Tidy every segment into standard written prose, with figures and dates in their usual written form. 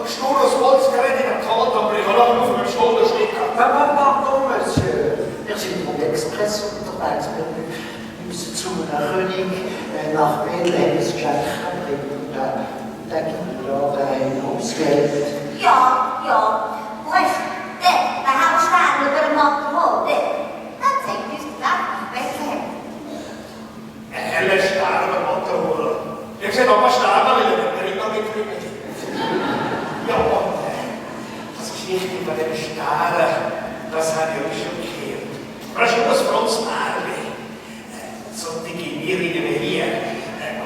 Sturus Holzgerät in der Tat, aber ich habe noch auf einem Stunde stecken. Pardon, Monsieur. Wir sind von Express unterwegs. Wir müssen zu einer König nach Bethlehem das Geschenk bringen. Da gibt es ein Hausgeld. Ja. Weißt du, der Hausstand über dem Matterhol, das zeigt uns das nach Bethlehem. Helle Sterbe, Matterhol. Ich sehe noch mal Sterbe, weil ich nicht noch mitgekommen. Ja, das ist wichtig bei den Sternen, das habe ich euch schon gehört. Aber das ist nur ein Franz Märchen. Solche Gierigen wie hier.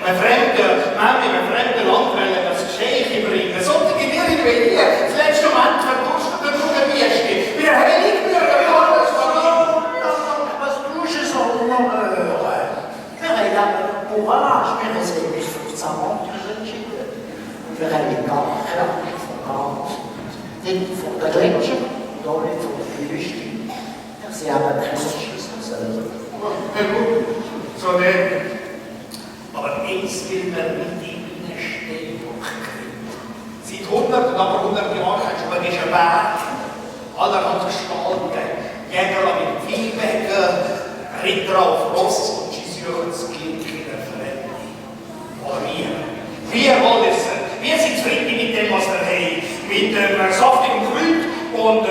Einem fremden Mann in einem fremden Land wollen das Geschenk bringen. Solche Gierigen wie hier. Das letzte Moment verdurstet der Bruder Wieschi. Wie der Heiligbürger, wie alles verloren. Was tust du so, Humoreur? Wir haben ja Courage, wir sind bis 15 Monate entschieden. Und wir haben gar keine Vergangenheit. Nicht von der Gletscher und auch nicht von der Wüste. Sie haben Christus selber. Ja gut, so denn. Aber eins will man mit ihm in eine Stellung kriegen. Seit 100 und aber 100 Jahren hast du diesen Berg allerhand Gestalten. Jäger mit Viehbäcker, Ritter auf Ross und sie suchen das Glück in der Fremde. Aber wir wollen es. Wir sind zufrieden mit dem, was wir haben. Mit dem saftigen Gemüt und